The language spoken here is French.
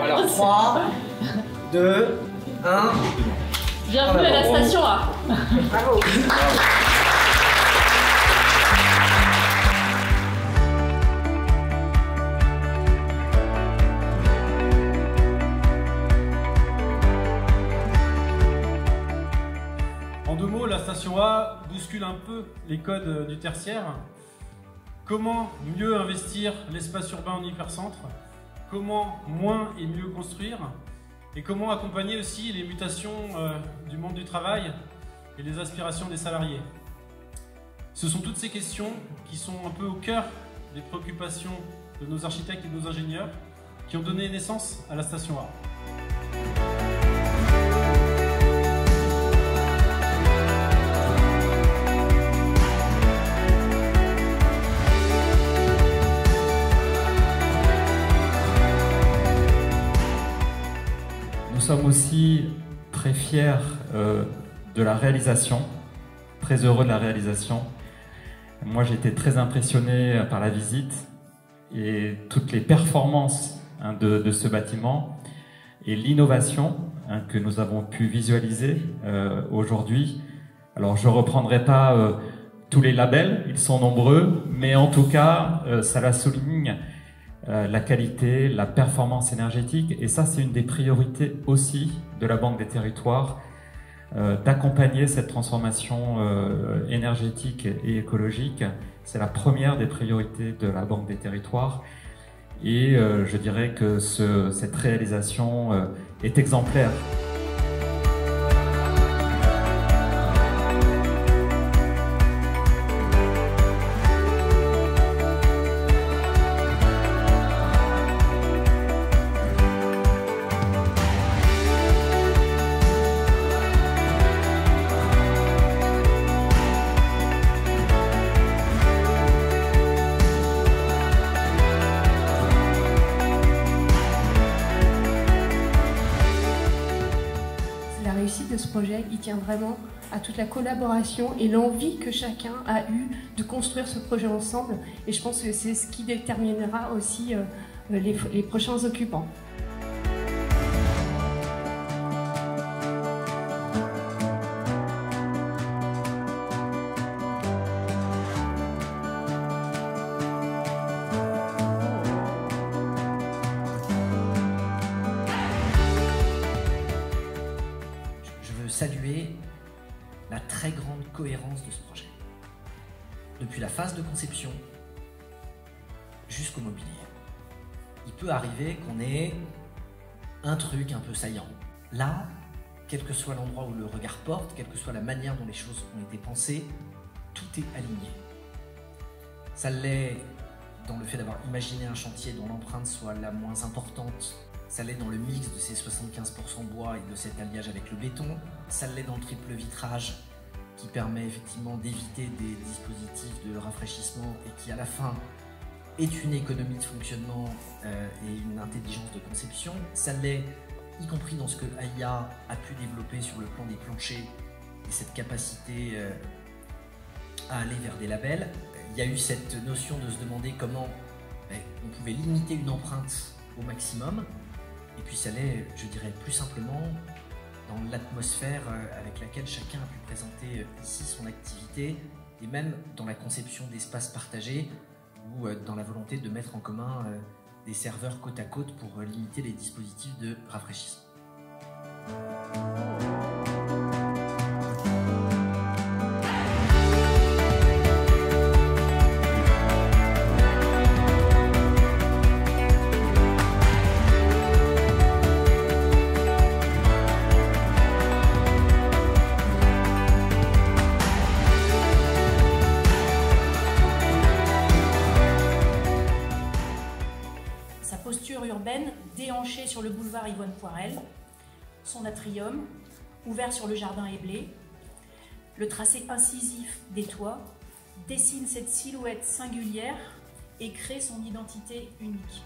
Alors 3, 2, 1. Bienvenue à la station A. Bravo. En deux mots, la station A bouscule un peu les codes du tertiaire. Comment mieux investir l'espace urbain en hypercentre? Comment moins et mieux construire? Et comment accompagner aussi les mutations du monde du travail et les aspirations des salariés? Ce sont toutes ces questions qui sont un peu au cœur des préoccupations de nos architectes et de nos ingénieurs qui ont donné naissance à la station A. Nous sommes aussi très fiers de la réalisation, très heureux de la réalisation. Moi, j'ai été très impressionné par la visite et toutes les performances de ce bâtiment et l'innovation que nous avons pu visualiser aujourd'hui. Alors, je ne reprendrai pas tous les labels, ils sont nombreux, mais en tout cas, ça la souligne. La qualité, la performance énergétique, et ça c'est une des priorités aussi de la Banque des Territoires, d'accompagner cette transformation énergétique et écologique. C'est la première des priorités de la Banque des Territoires, et je dirais que cette réalisation est exemplaire. La réussite de ce projet, il tient vraiment à toute la collaboration et l'envie que chacun a eu de construire ce projet ensemble. Et je pense que c'est ce qui déterminera aussi les prochains occupants. Saluer la très grande cohérence de ce projet. Depuis la phase de conception jusqu'au mobilier. Il peut arriver qu'on ait un truc un peu saillant. Là, quel que soit l'endroit où le regard porte, quelle que soit la manière dont les choses ont été pensées, tout est aligné. Ça l'est dans le fait d'avoir imaginé un chantier dont l'empreinte soit la moins importante. Ça l'est dans le mix de ces 75% bois et de cet alliage avec le béton. Ça l'est dans le triple vitrage qui permet effectivement d'éviter des dispositifs de rafraîchissement et qui à la fin est une économie de fonctionnement et une intelligence de conception. Ça l'est y compris dans ce que AIA a pu développer sur le plan des planchers et cette capacité à aller vers des labels. Il y a eu cette notion de se demander comment on pouvait limiter une empreinte au maximum. Et puis ça l'est, je dirais plus simplement, dans l'atmosphère avec laquelle chacun a pu présenter ici son activité, et même dans la conception d'espaces partagés, ou dans la volonté de mettre en commun des serveurs côte à côte pour limiter les dispositifs de rafraîchissement. Posture urbaine déhanchée sur le boulevard Yvonne Poirel, son atrium ouvert sur le jardin Éblé, le tracé incisif des toits dessine cette silhouette singulière et crée son identité unique.